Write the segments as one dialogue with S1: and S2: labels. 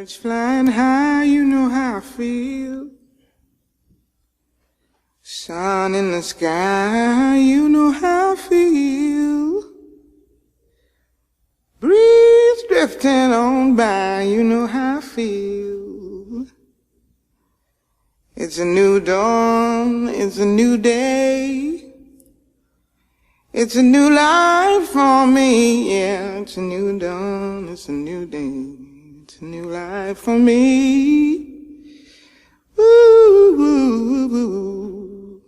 S1: Birds flying high, you know how I feel. Sun in the sky, you know how I feel. Breeze drifting on by, you know how I feel. It's a new dawn, it's a new day. It's a new life for me, yeah. It's a new dawn, it's a new day. It's a new life for me. Ooh, ooh, ooh.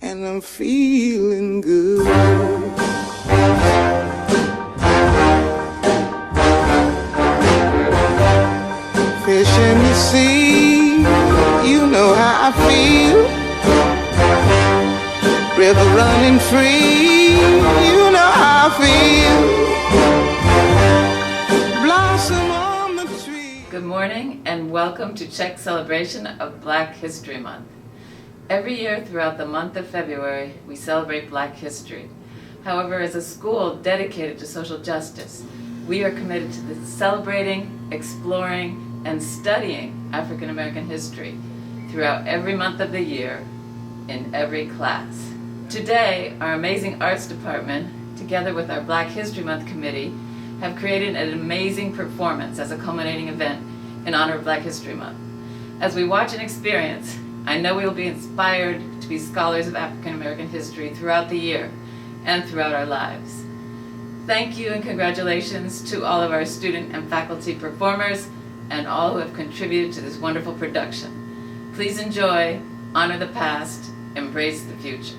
S1: And I'm feeling good. Fish in the sea, you know how I feel. River running free, you know how I feel. Blossom on the tree.
S2: Good morning and welcome to CHEC celebration of Black History Month. Every year throughout the month of February, we celebrate Black history. However, as a school dedicated to social justice, we are committed to celebrating, exploring, and studying African American history throughout every month of the year in every class. Today, our amazing arts department, together with our Black History Month committee, have created an amazing performance as a culminating event in honor of Black History Month. As we watch and experience, I know we will be inspired to be scholars of African American history throughout the year and throughout our lives. Thank you and congratulations to all of our student and faculty performers and all who have contributed to this wonderful production. Please enjoy, honor the past, embrace the future.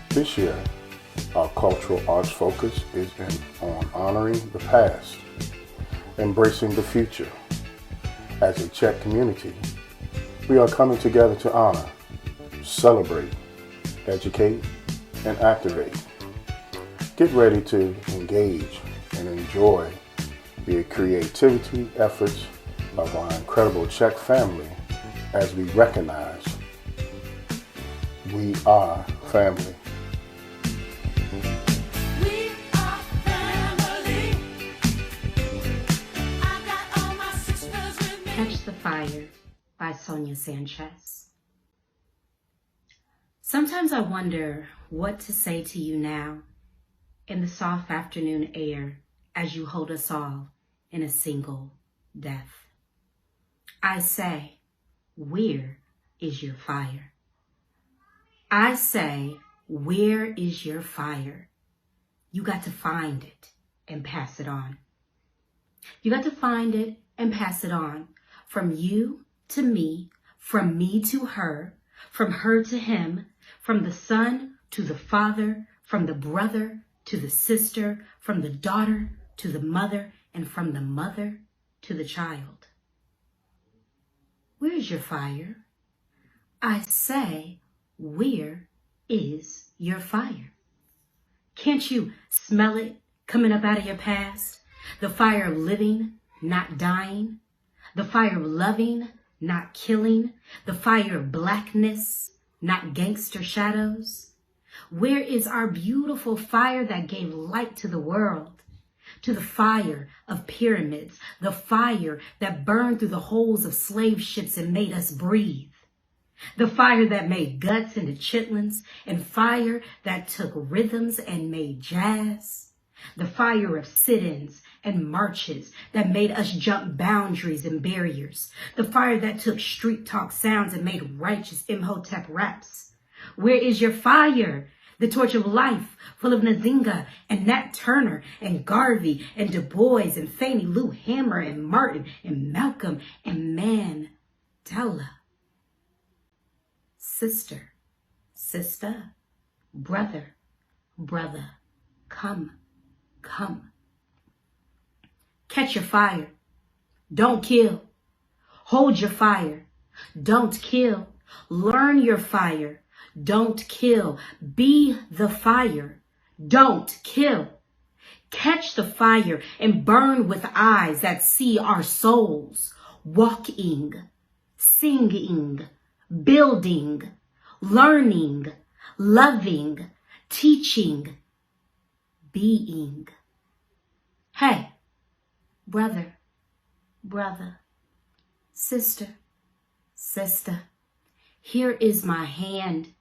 S3: This year, our cultural arts focus is on honoring the past, embracing the future. As a CHEC community, we are coming together to honor, celebrate, educate, and activate. Get ready to engage and enjoy the creativity efforts of our incredible CHEC family as we recognize we are family.
S4: Catch the Fire by Sonia Sanchez. Sometimes I wonder what to say to you now in the soft afternoon air as you hold us all in a single death. I say, we're is your fire? I say, where is your fire? You got to find it and pass it on. You got to find it and pass it on. From you to me, from me to her, from her to him, from the son to the father, from the brother to the sister, from the daughter to the mother, and from the mother to the child. Where's your fire? I say, where is your fire? Can't you smell it coming up out of your past? The fire of living, not dying. The fire of loving, not killing. The fire of blackness, not gangster shadows. Where is our beautiful fire that gave light to the world? To the fire of pyramids, the fire that burned through the holes of slave ships and made us breathe. The fire that made guts into chitlins, and fire that took rhythms and made jazz. The fire of sit-ins and marches that made us jump boundaries and barriers. The fire that took street talk sounds and made righteous Imhotep raps. Where is your fire? The torch of life, full of Nzinga and Nat Turner and Garvey and Du Bois and Fannie Lou Hamer and Martin and Malcolm and Mandela. Sister, sister, brother, brother, come, come. Catch your fire. Don't kill. Hold your fire. Don't kill. Learn your fire. Don't kill. Be the fire. Don't kill. Catch the fire and burn with eyes that see our souls walking, singing, building, learning, loving, teaching, being. Hey, brother, brother, sister, sister, here is my hand.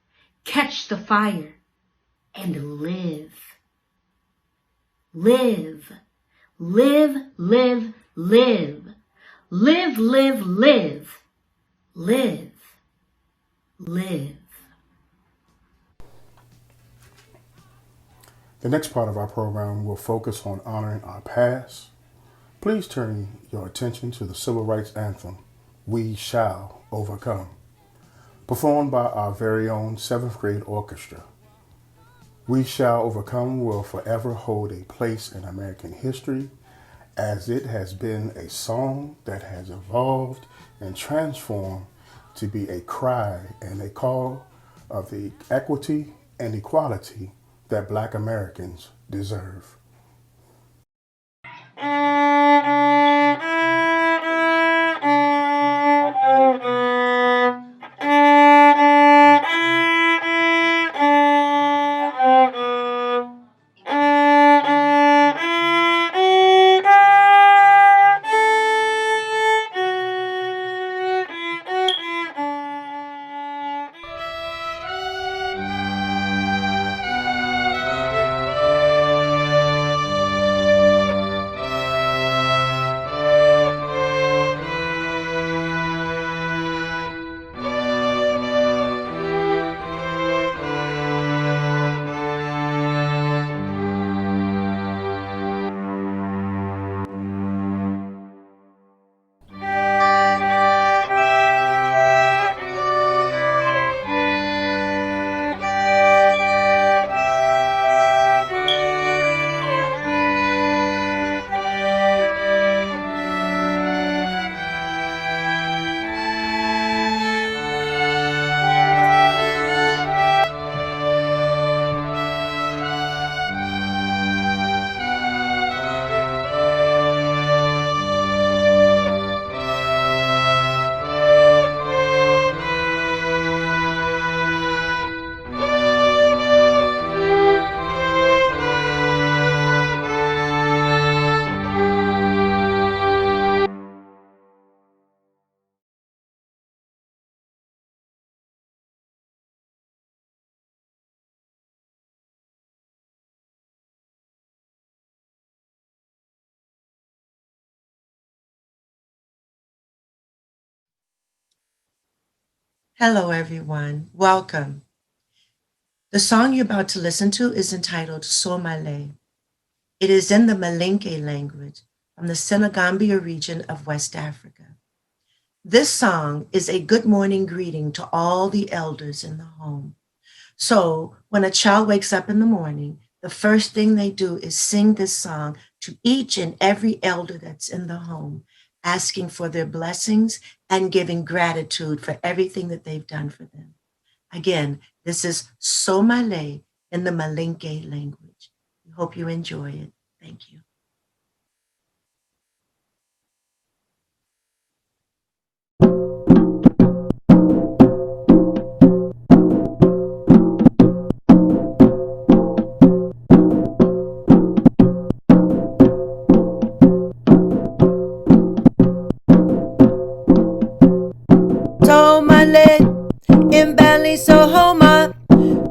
S4: Catch the fire and live. Live, live, live, live. Live, live, live. Live, live.
S3: The next part of our program will focus on honoring our past. Please turn your attention to the Civil Rights Anthem, We Shall Overcome, performed by our very own 7th grade orchestra. We Shall Overcome will forever hold a place in American history, as it has been a song that has evolved and transformed to be a cry and a call of the equity and equality that Black Americans deserve.
S5: Hello, everyone. Welcome. The song you're about to listen to is entitled Somale. It is in the Malinke language from the Senegambia region of West Africa. This song is a good morning greeting to all the elders in the home. So when a child wakes up in the morning, the first thing they do is sing this song to each and every elder that's in the home, asking for their blessings and giving gratitude for everything that they've done for them. Again, this is Somale in the Malinke language. We hope you enjoy it. Thank you.
S6: Somale, imbali sohoma,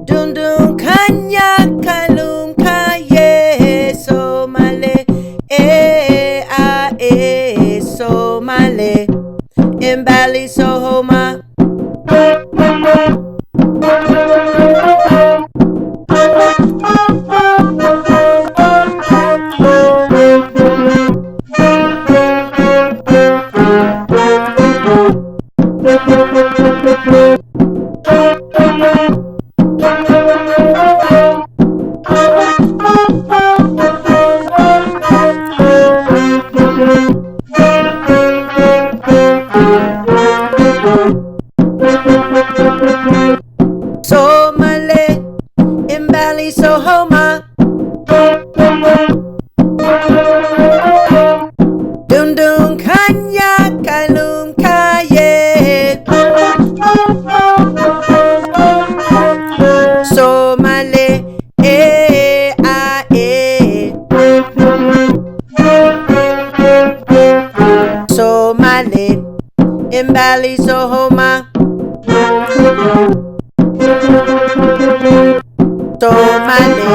S6: dundun kanya kalum kaye, somale, somale, imbali sohoma. Somale, imbali sohoma, dundun kanya kalum kaye, somale, somale, imbali sohoma. Somale,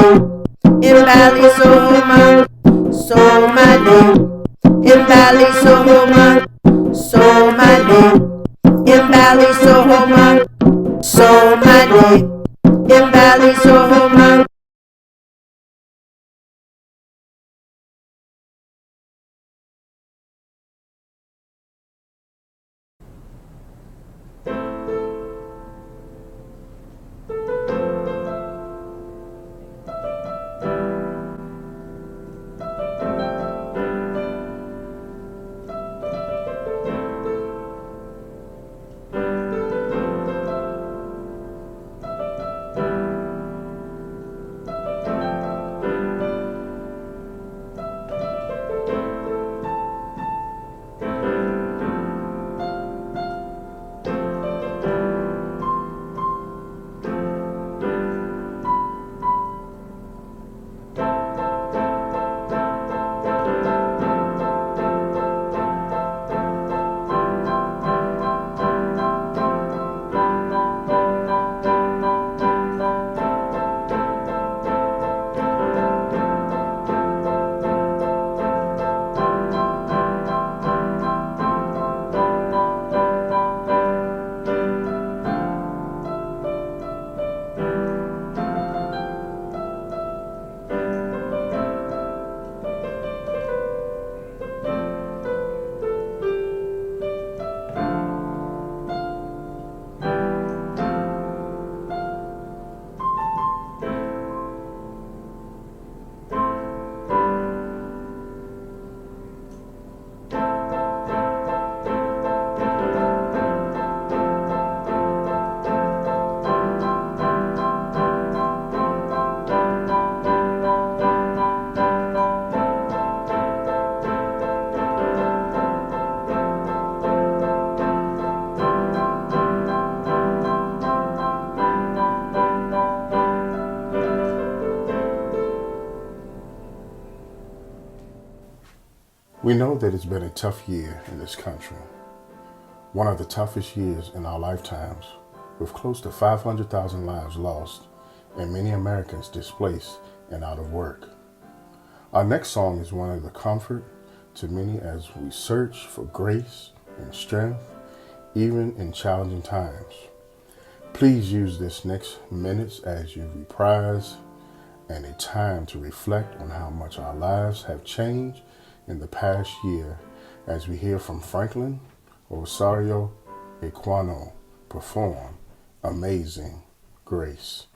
S6: imbali sohoma, somale, imbali sohoma, somale, imbali sohoma, somale, imbali sohoma.
S3: We know that it's been a tough year in this country, one of the toughest years in our lifetimes, with close to 500,000 lives lost and many Americans displaced and out of work. Our next song is one of the comfort to many as we search for grace and strength, even in challenging times. Please use this next minutes as you reprise and a time to reflect on how much our lives have changed in the past year as we hear from Franklin Rosario Equano perform Amazing Grace.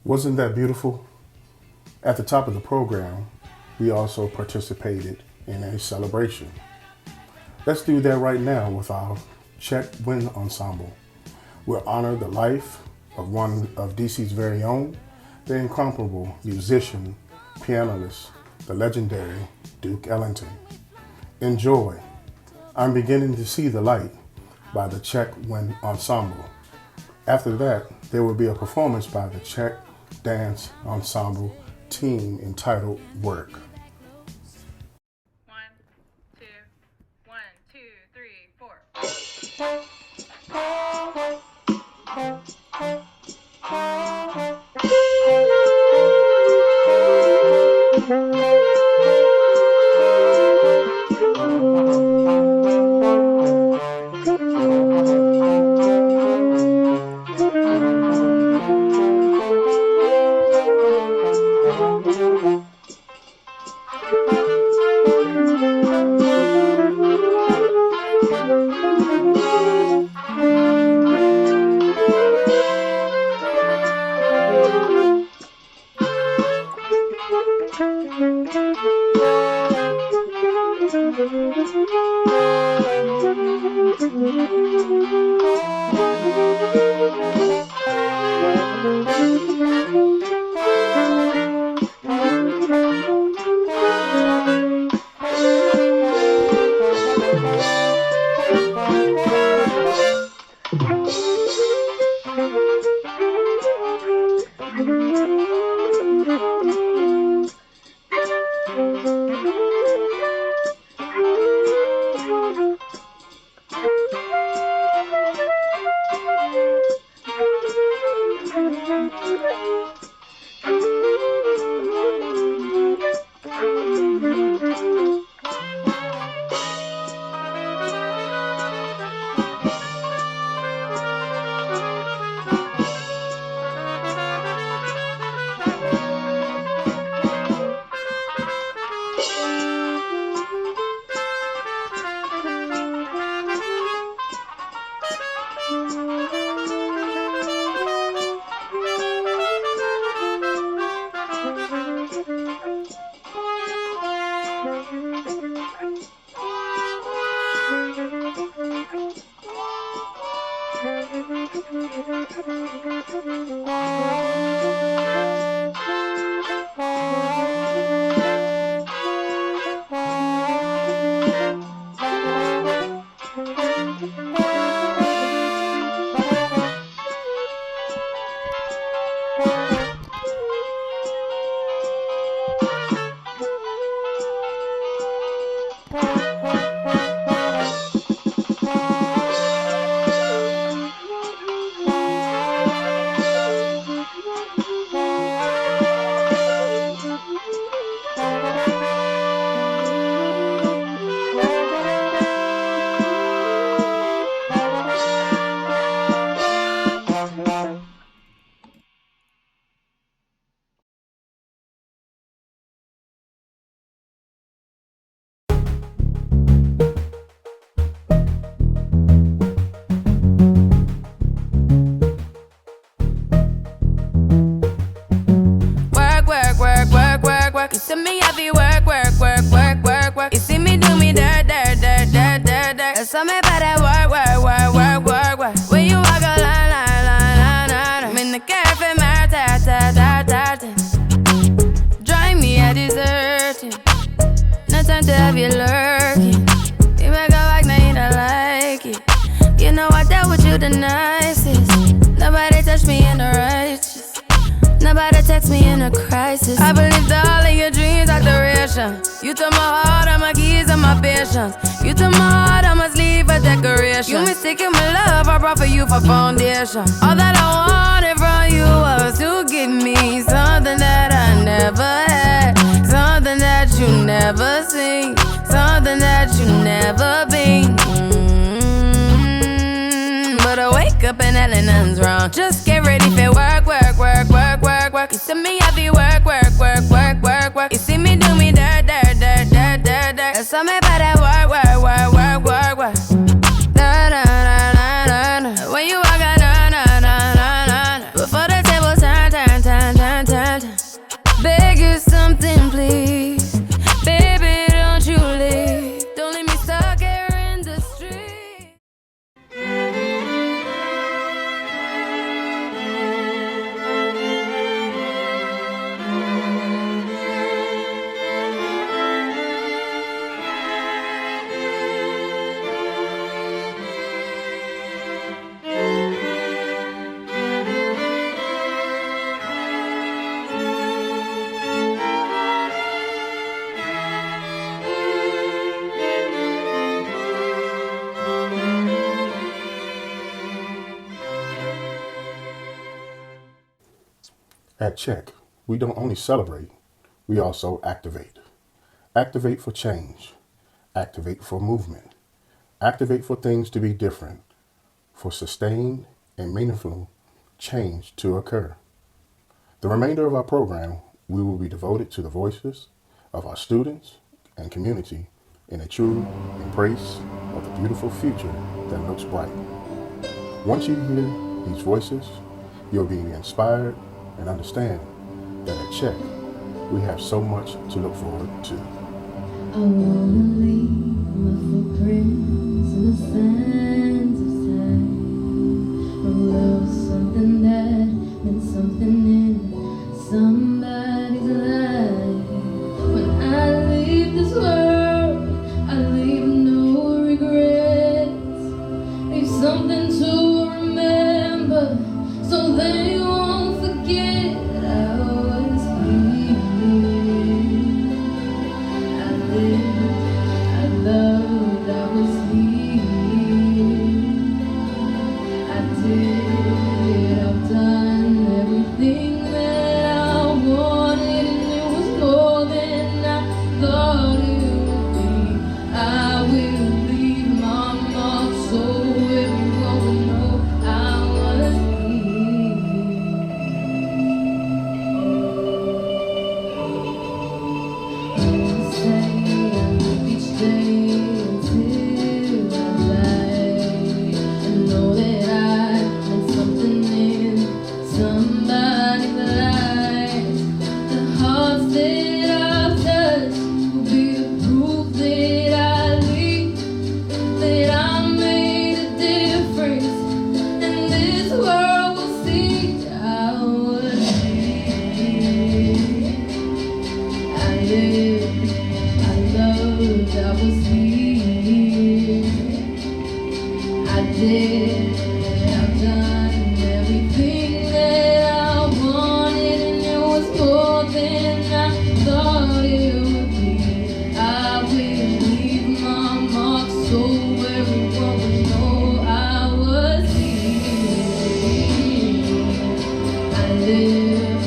S3: Wasn't that beautiful? At the top of the program, we also participated in a celebration. Let's do that right now with our CHEC Wind Ensemble. We'll honor the life of one of DC's very own, the incomparable musician, pianist, the legendary Duke Ellington. Enjoy. I'm Beginning to See the Light by the CHEC Wind Ensemble. After that, there will be a performance by the CHEC Dance Ensemble team entitled Work.
S2: 1, 2, 1, 2, 3, 4.
S7: see me heavy work, work, work, work, work, work. You see me do me dirt, dirt, dirt, dirt, dirt, dirt. There's something about that work, work, work, work, work, work. When you walk a line, line, line, line, line. I'm in the cafe, my ta, ta, ta, ta, ta. Drive me a deserting. No time to have you lurking. You make a like, now you don't like it. You know I dealt with you the nicest. Nobody touched me in the righteous. Nobody text me in a crisis. I believed all of your dreams are duration. You took my heart, all my keys, and my patience. You took my heart, I must leave a decoration. You mistaken my love, I brought for you for foundation. All that I wanted from you was to give me something that I never had, something that you never seen, something that you never been. But I wake up and hell and nothing's wrong. Just get ready for work, work, work, work, work, work. You see me heavy work, work, work, work, work, work. You see me do me dirt, dirt, dirt, dirt, dirt, dirt. There's something about that work, work, work, work, work, work. Na na na na na na. When you walk out, na na na na na. Before the table turn, turn, turn, turn, turn, turn. Beg you something, please, baby, don't you leave. Don't leave me stuck here in the street.
S3: At CHEC, we don't only celebrate, we also activate. Activate for change. Activate for movement. Activate for things to be different, for sustained and meaningful change to occur. The remainder of our program, we will be devoted to the voices of our students and community in a true embrace of the beautiful future that looks bright. Once you hear these voices, you'll be inspired and understand that at CHEC, we have so much to look forward to.
S8: I wanna leave my footprints in the sands of time. A love, something that meant something in somebody's life. When I leave this world, I leave no regrets. Leave something to remember, so they won't forget I was here. I lived, I loved, I was here. I did, I've done everything that I wanted, and it was more than I thought it would be. I will leave my mark so everyone will know I was here. Say I live each day until I die. I know that I meant something in somebody's life. The hearts that I've touched will be the proof that I leave, that I made a difference, and this world will see I was here. I lived, I loved, I was here. I did, I've done everything that I wanted, and it was more than I thought it would be. I will leave my mark so everyone will know I was here. I lived,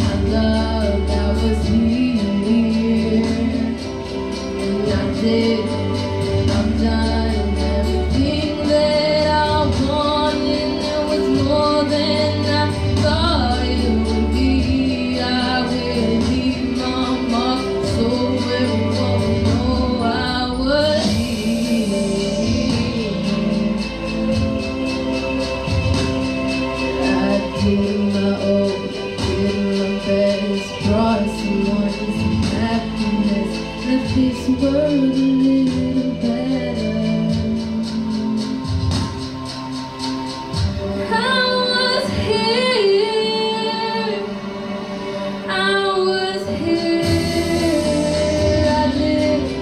S8: I loved, I was here. And I did, I've done everything that I wanted, and it was more than I thought it would be. I will leave my mark so everyone will know I was here. I did my own, did my best, brought someone's happiness. world a little better. I was here, I was here, I lived,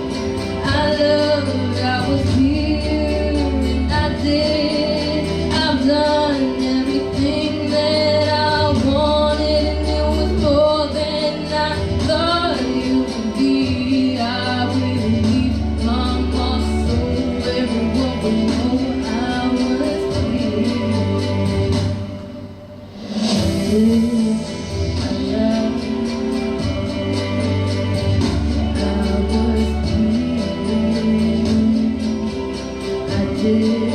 S8: I loved, I was here, and I did, I've done everything that I wanted, and it was more than I thought it would be. I will leave my mark so everyone will know I was here. I love, I was here. I did,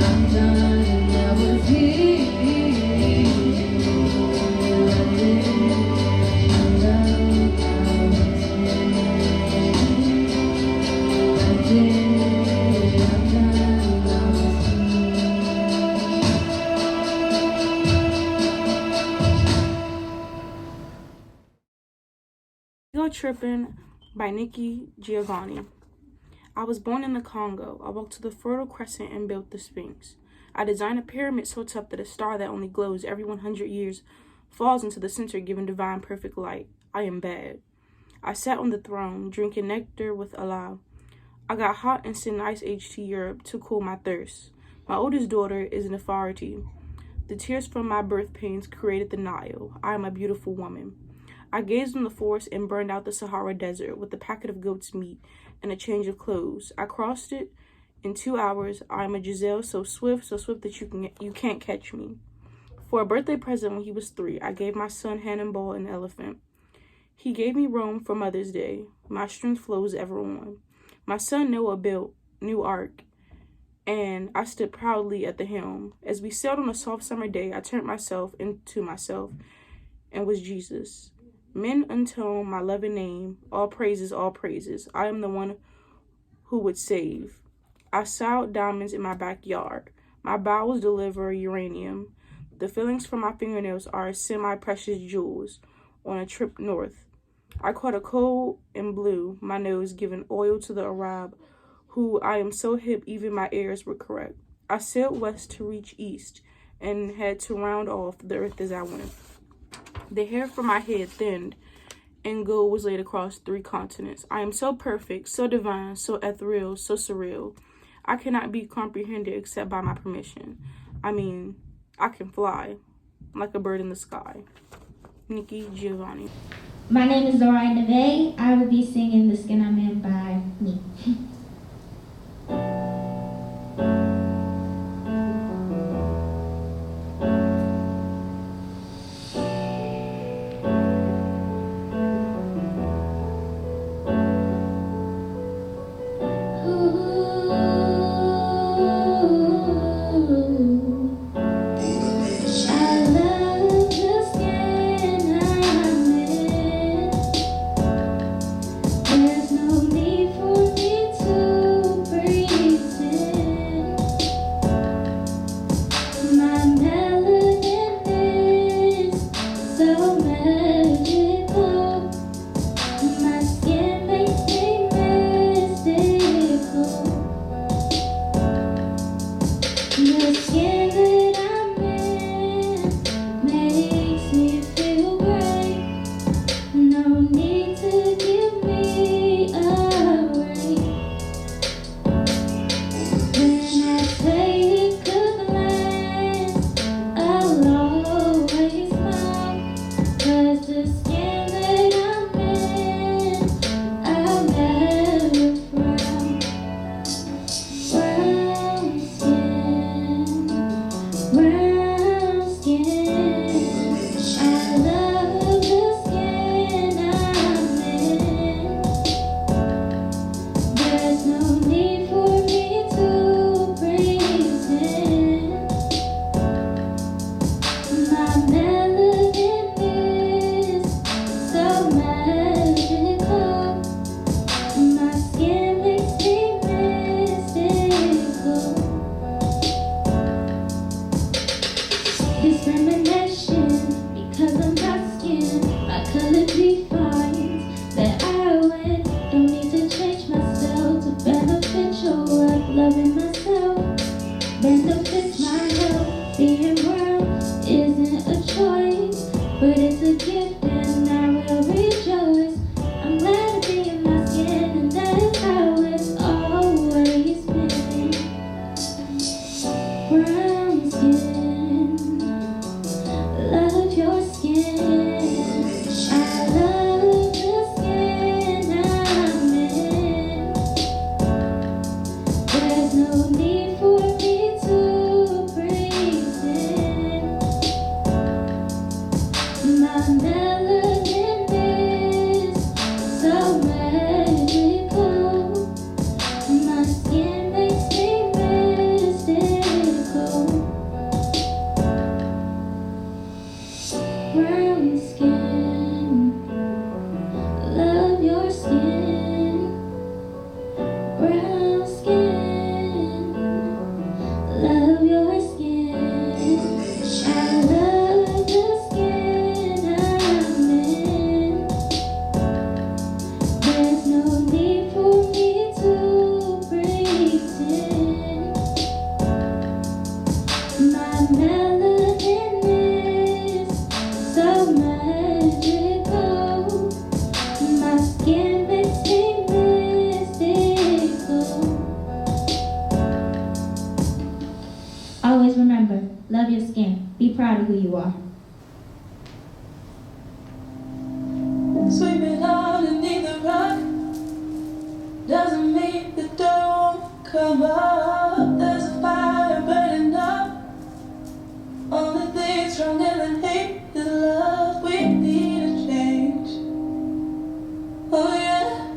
S8: I'm done, and I was here. I did, I love, I was here. I did, I'm done, and I was
S9: Go Trippin' by Nikki Giovanni. I was born in the Congo. I walked to the Fertile Crescent and built the Sphinx. I designed a pyramid so tough that a star that only glows every 100 years falls into the center, giving divine perfect light. I am bad. I sat on the throne, drinking nectar with Allah. I got hot and sent ice age to Europe to cool my thirst. My oldest daughter is Nefertiti. The tears from my birth pains created the Nile. I am a beautiful woman. I gazed on the forest and burned out the Sahara Desert with a packet of goat's meat and a change of clothes. I crossed it in 2 hours. I am a gazelle, so swift that you can't catch me. For a birthday present when he was 3, I gave my son Hannibal an elephant. He gave me Rome for Mother's Day. My strength flows ever on. My son Noah built new ark, and I stood proudly at the helm. As we sailed on a soft summer day, I turned myself into myself and was Jesus. Men intone my loving name, all praises, all praises. I am the one who would save. I sowed diamonds in my backyard. My bowels deliver uranium. The fillings from my fingernails are semi-precious jewels on a trip north. I caught a cold and blew my nose, giving oil to the Arab, who I am so hip even my ears were correct. I sailed west to reach east and had to round off the earth as I went. The hair from my head thinned, and gold was laid across 3 continents. I am so perfect, so divine, so ethereal, so surreal. I cannot be comprehended except by my permission. I mean, I can fly like a bird in the sky. Nikki Giovanni.
S8: My name is Zorai Neve. I will be singing The Skin I'm In by me. There's no need for me to change my Brown skin, love your skin. I love the skin I'm in. There's no need for me to pretend. My melanin is so magical. My skin makes me mystical. Always remember, love your skin. Be proud of who you are.
S10: Sweeping underneath the rug doesn't mean the door won't come up. There's a fire burning up. Only thing stronger than hate is love. We need a change. Oh yeah.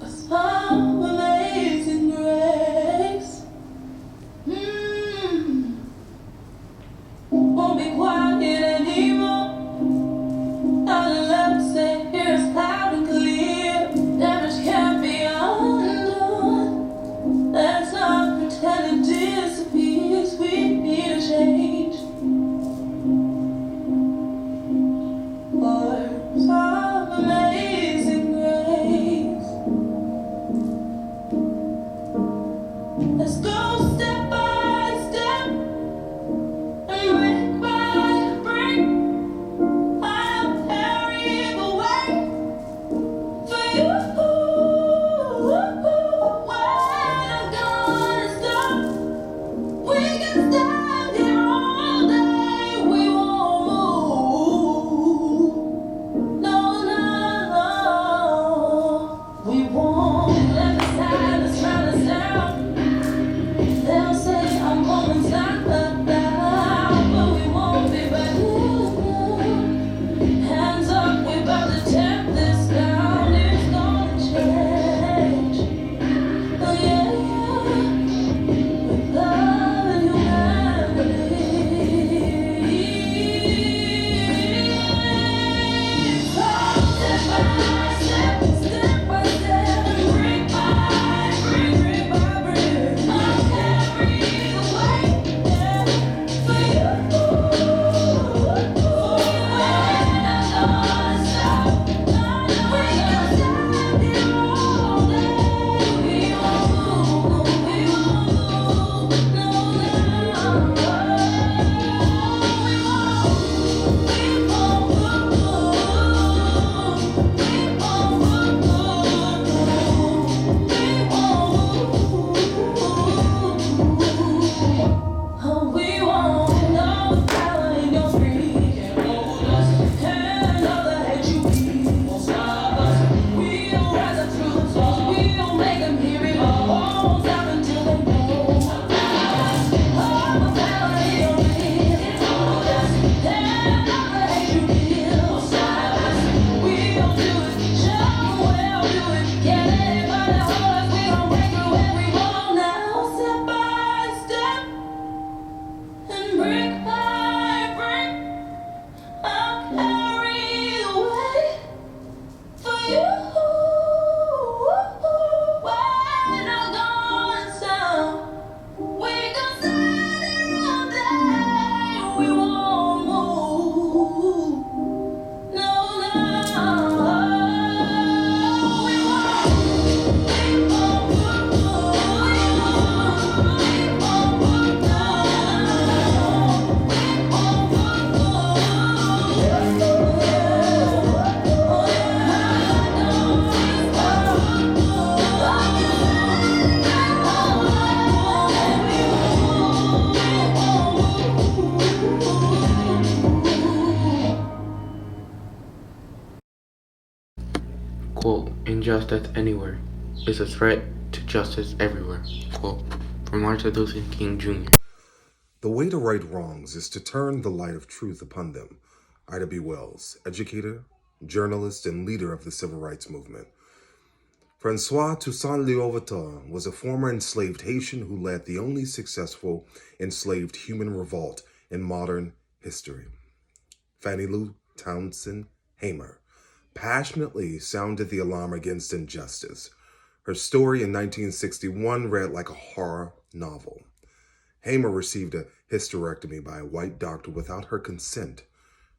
S10: A song of amazing grace. Won't be quiet anymore. All the left say here is loud and clear. Damage can't be undone. Let's not pretend it disappears. We need a change. For some amazing grace. Let's go step by step and brick by brick. I'll carry the weight for you. When I'm gonna stop, we can stand here all day. We won't move. No, we won't let the silence drown us down. They'll say I'm going down, but we won't be back. Hands up, we're about to tear this down. It's gonna change. Oh yeah, with love and humanity. So step by step, brick by brick, I'll carry the weight, yeah, for you. When I'm gonna stop, we can stand here all day. We won't move, no, we won't. No power in your greed can hold us. And all the hate you keep won't stop us. We'll rise up through the storm. We'll make them hear it all. Won't stop until they know. All the power in your greed can hold us. And all the hate you keep won't stop us. We'll do it. Show we'll do it. Can't anybody hold us. We gon' break through every wall now. Step by step. And brick by brick, I'll carry the weight for you. When I'm gone, so we can stand here all day. We won't move. No, we won't
S11: Quote, injustice anywhere is a threat to justice everywhere. Quote, from Martin Luther King Jr.
S12: The way to right wrongs is to turn the light of truth upon them. Ida B. Wells, educator, journalist, and leader of the civil rights movement. Francois Toussaint Louverture was a former enslaved Haitian who led the only successful enslaved human revolt in modern history. Fannie Lou Townsend Hamer passionately sounded the alarm against injustice, Her story in 1961 read like a horror novel. Hamer received a hysterectomy by a white doctor without her consent.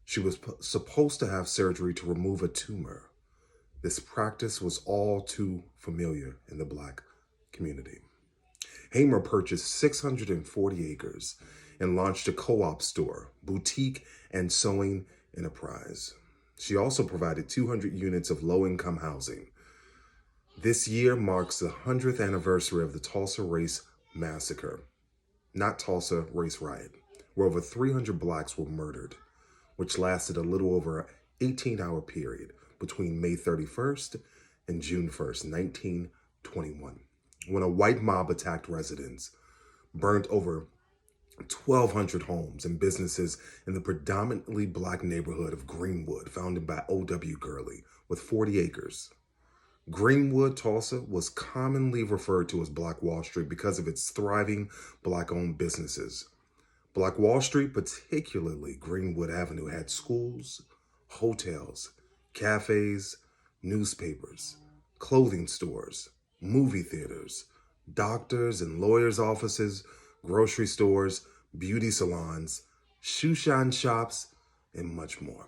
S12: She was supposed to have surgery to remove a tumor. This practice was all too familiar in the Black community. Hamer purchased 640 acres and launched a co-op store, boutique, and sewing enterprise. She also provided 200 units of low-income housing. This year marks the 100th anniversary of the Tulsa Race Massacre, not Tulsa Race Riot, where over 300 Blacks were murdered, which lasted a little over an 18-hour period between May 31st and June 1st, 1921, when a white mob attacked residents, burnt over 1,200 homes and businesses in the predominantly Black neighborhood of Greenwood, founded by O.W. Gurley, with 40 acres. Greenwood, Tulsa, was commonly referred to as Black Wall Street because of its thriving Black-owned businesses. Black Wall Street, particularly Greenwood Avenue, had schools, hotels, cafes, newspapers, clothing stores, movie theaters, doctors and lawyers' offices, grocery stores, beauty salons, shoe shine shops, and much more.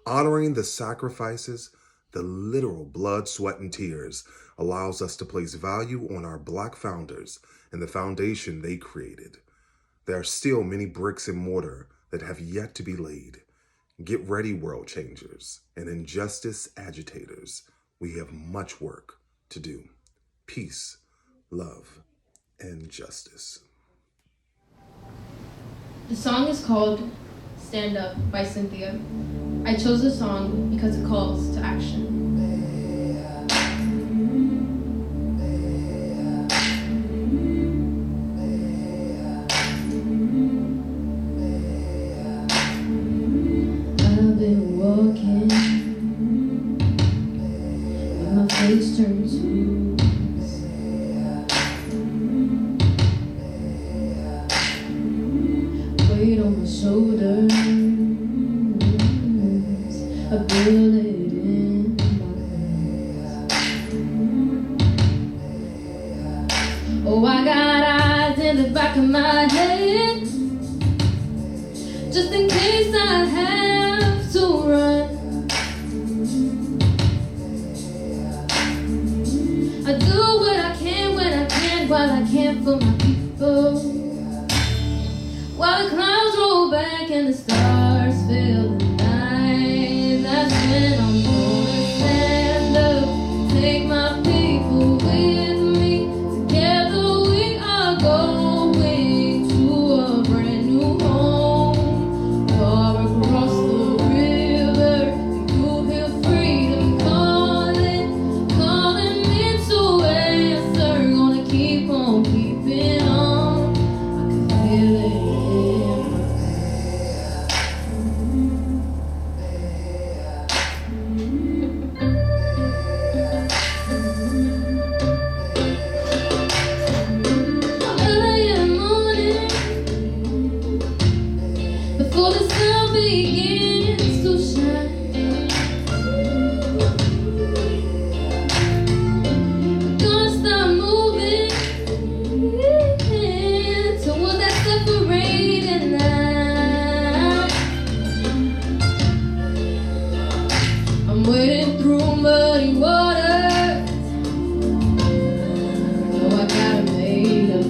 S12: Honoring the sacrifices, the literal blood, sweat, and tears allows us to place value on our Black founders and the foundation they created. There are still many bricks and mortar that have yet to be laid. Get ready, world changers and injustice agitators. We have much work to do. Peace, love, and justice.
S8: The song is called Stand Up by Cynthia. I chose this song because it calls to action. I've been walking with my face turned to weight on my shoulders, a bullet in my face. Oh, I got eyes in the back of my head, just in case I have to run. I do what I can when I can, while I can for my people. While the clouds roll back and the stars fill the night, that's when I'm gonna stand up, take my people with me. Together we are going to a brand new home. Far across the river, you'll hear freedom calling, calling me to answer. Gonna keep on keeping on. I can feel it. Before the sun begins to shine, we're gonna start moving toward that separating line. I'm wading through muddy waters, though I gotta make up.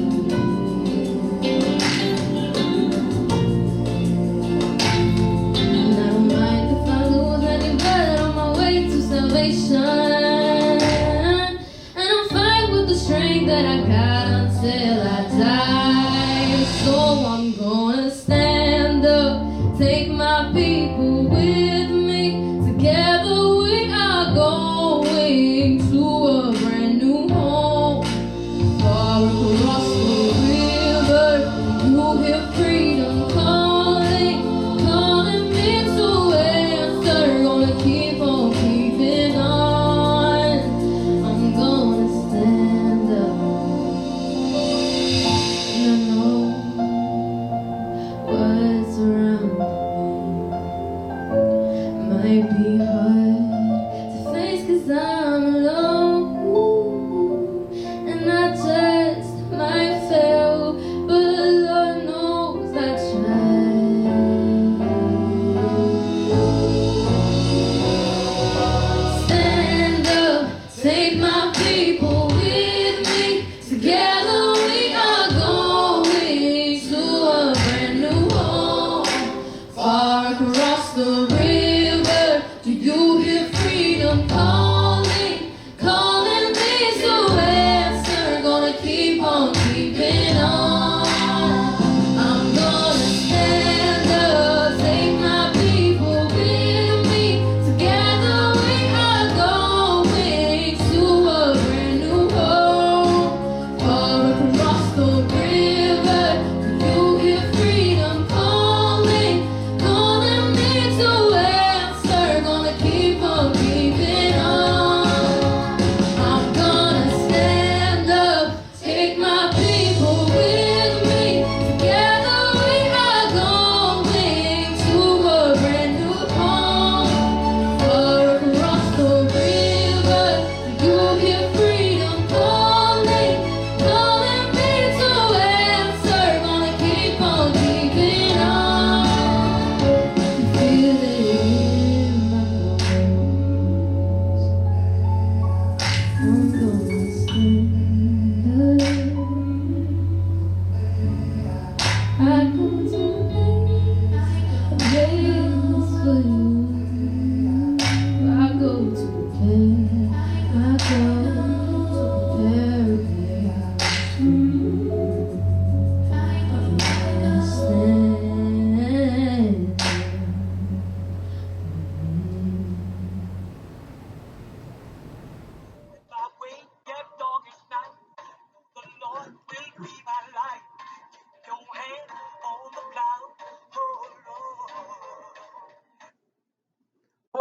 S8: And I'll fight with the strength that I got until I die. So I'm gonna stand up, take my people with me. Together we are going to a brand new home. Far across the river, you'll hear freedom calling, calling me to answer. Gonna keep on keeping on. I'm gonna stand up.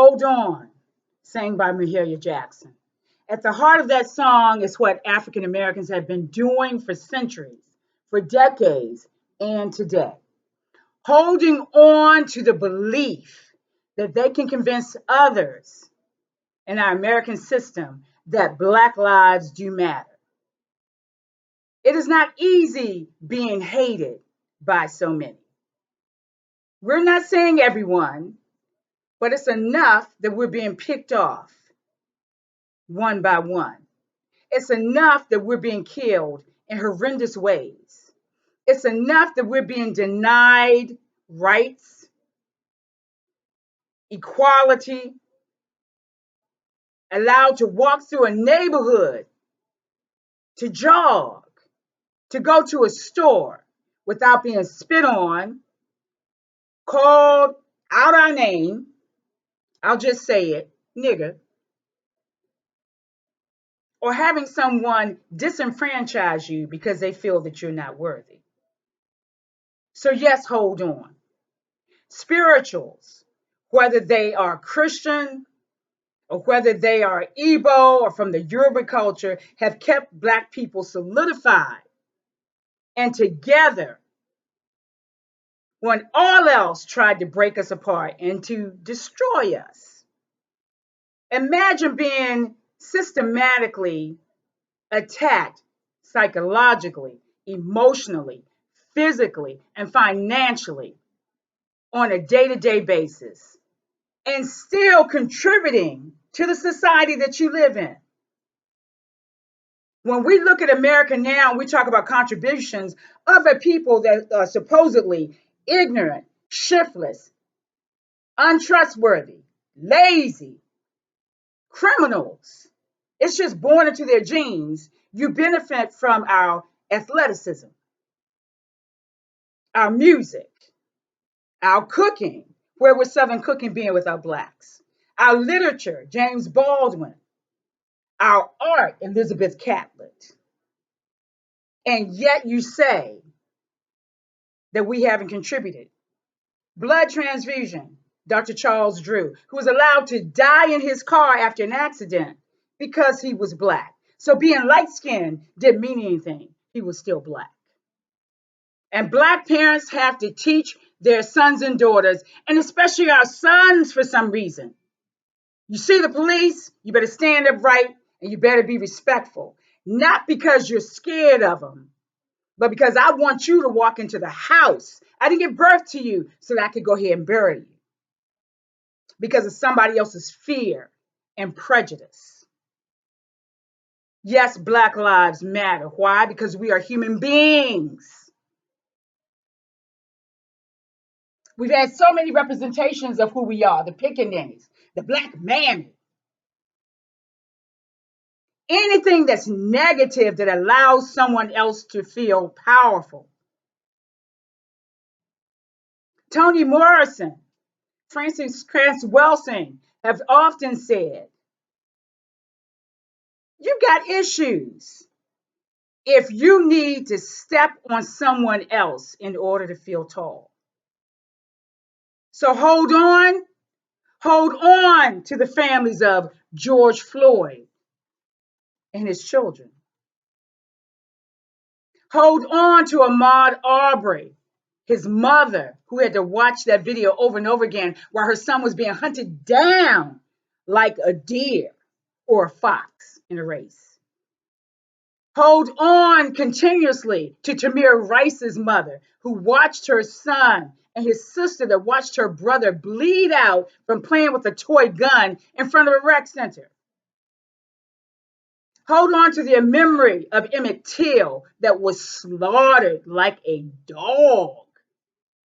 S13: Hold On, sang by Mahalia Jackson. At the heart of that song is what African Americans have been doing for centuries, for decades, and today. Holding on to the belief that they can convince others in our American system that Black lives do matter. It is not easy being hated by so many. We're not saying everyone, but it's enough that we're being picked off one by one. It's enough that we're being killed in horrendous ways. It's enough that we're being denied rights, equality, allowed to walk through a neighborhood, to jog, to go to a store without being spit on, called out our name. I'll just say it, nigger, or having someone disenfranchise you because they feel that you're not worthy. So, yes, hold on. Spirituals, whether they are Christian or whether they are Igbo or from the Yoruba culture, have kept Black people solidified and together when all else tried to break us apart and to destroy us. Imagine being systematically attacked psychologically, emotionally, physically, and financially on a day-to-day basis, and still contributing to the society that you live in. When we look at America now, we talk about contributions of a people that are supposedly ignorant, shiftless, untrustworthy, lazy, criminals. It's just born into their genes. You benefit from our athleticism, our music, our cooking, where would Southern cooking be without Blacks? Our literature, James Baldwin, our art, Elizabeth Catlett. And yet you say that we haven't contributed. Blood transfusion, Dr. Charles Drew, who was allowed to die in his car after an accident because he was Black. So being light-skinned didn't mean anything. He was still Black. And Black parents have to teach their sons and daughters, and especially our sons for some reason. You see the police, you better stand up right, and you better be respectful. Not because you're scared of them, but because I want you to walk into the house. I didn't give birth to you so that I could go ahead and bury you because of somebody else's fear and prejudice. Yes, Black lives matter. Why? Because we are human beings. We've had so many representations of who we are, the pickaninnies, the Black mammy. Anything that's negative that allows someone else to feel powerful. Toni Morrison, Francis Cress Welsing have often said, you got issues if you need to step on someone else in order to feel tall. So hold on to the families of George Floyd and his children. Hold on to Ahmaud Arbery, his mother, who had to watch that video over and over again while her son was being hunted down like a deer or a fox in a race. Hold on continuously to Tamir Rice's mother, who watched her son and his sister that watched her brother bleed out from playing with a toy gun in front of a rec center. Hold on to the memory of Emmett Till that was slaughtered like a dog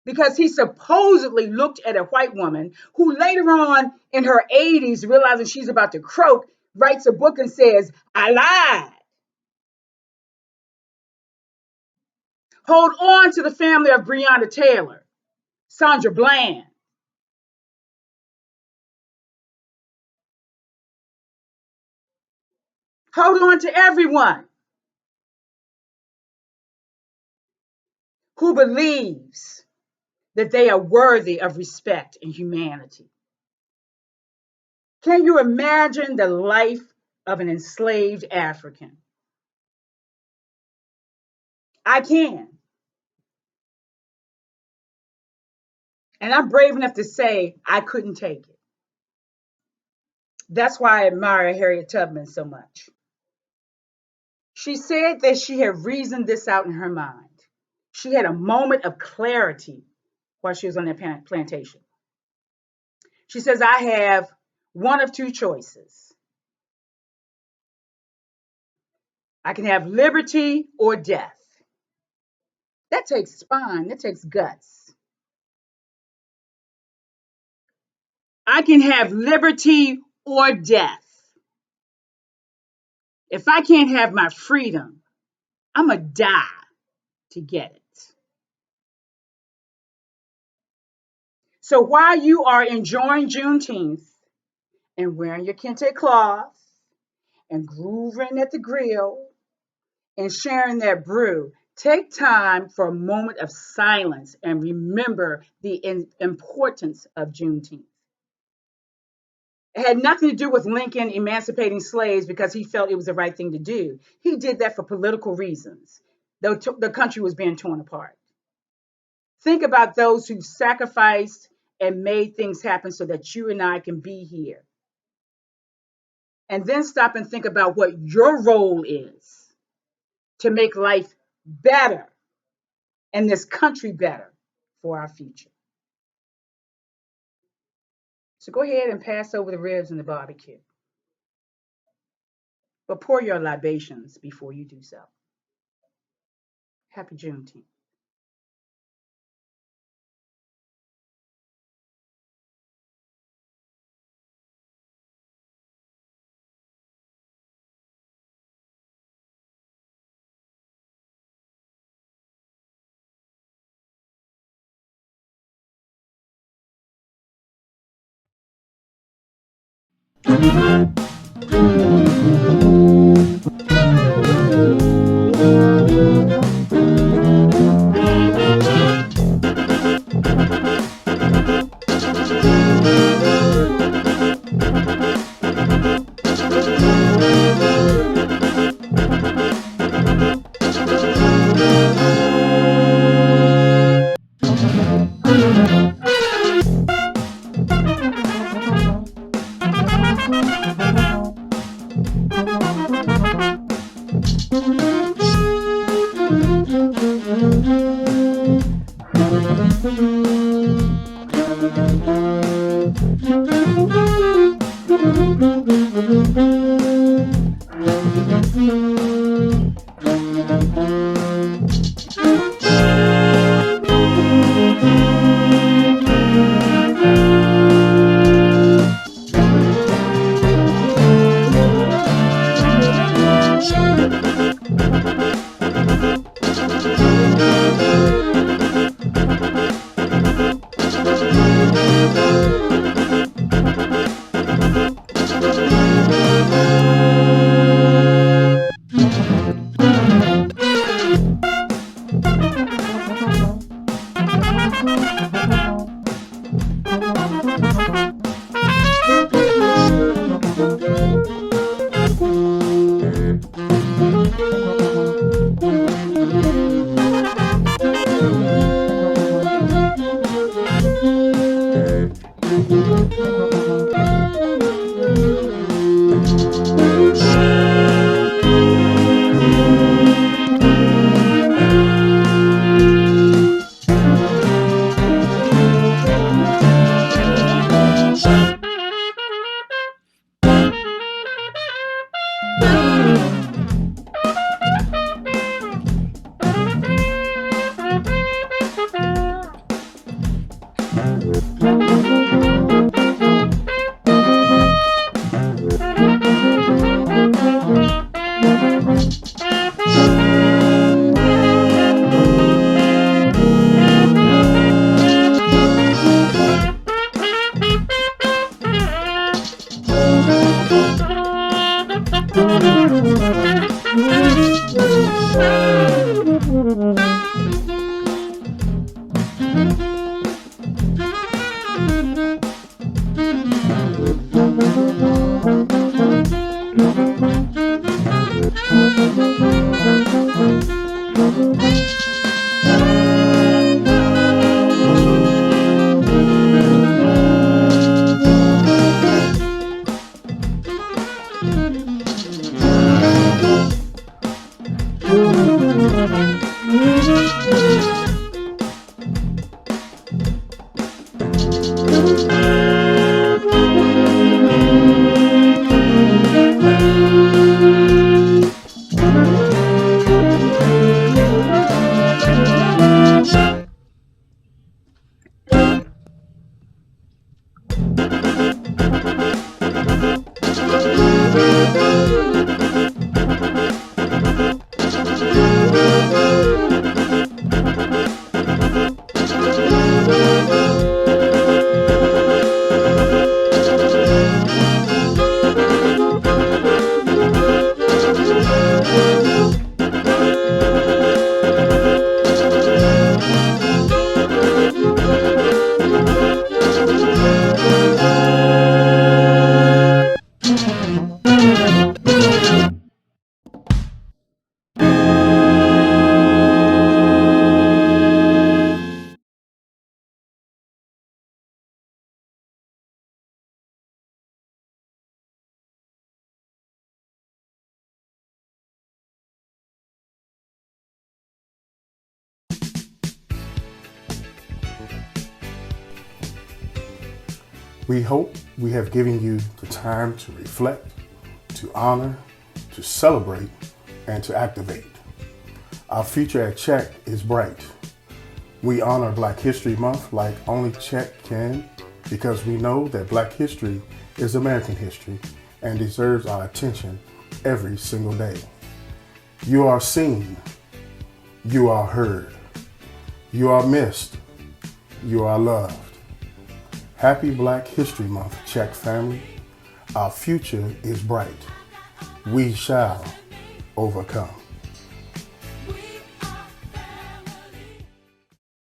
S13: because he supposedly looked at a white woman who later on in her 80s, realizing she's about to croak, writes a book and says, I lied. Hold on to the family of Breonna Taylor, Sandra Bland. Hold on to everyone who believes that they are worthy of respect and humanity. Can you imagine the life of an enslaved African? I can. And I'm brave enough to say I couldn't take it. That's why I admire Harriet Tubman so much. She said that she had reasoned this out in her mind. She had a moment of clarity while she was on that plantation. She says, I have one of two choices. I can have liberty or death. That takes spine, that takes guts. I can have liberty or death. If I can't have my freedom, I'm going to die to get it. So while you are enjoying Juneteenth and wearing your kente cloth and grooving at the grill and sharing that brew, take time for a moment of silence and remember the importance of Juneteenth. It had nothing to do with Lincoln emancipating slaves because he felt it was the right thing to do. He did that for political reasons. The country was being torn apart. Think about those who sacrificed and made things happen so that you and I can be here. And then stop and think about what your role is to make life better and this country better for our future. So go ahead and pass over the ribs and the barbecue. But pour your libations before you do so. Happy Juneteenth.
S3: We hope we have given you the time to reflect, to honor, to celebrate, and to activate. Our future at CHEC is bright. We honor Black History Month like only CHEC can because we know that Black history is American history and deserves our attention every single day. You are seen. You are heard. You are missed. You are loved. Happy Black History Month, CHEC family. Our future is bright. We shall overcome.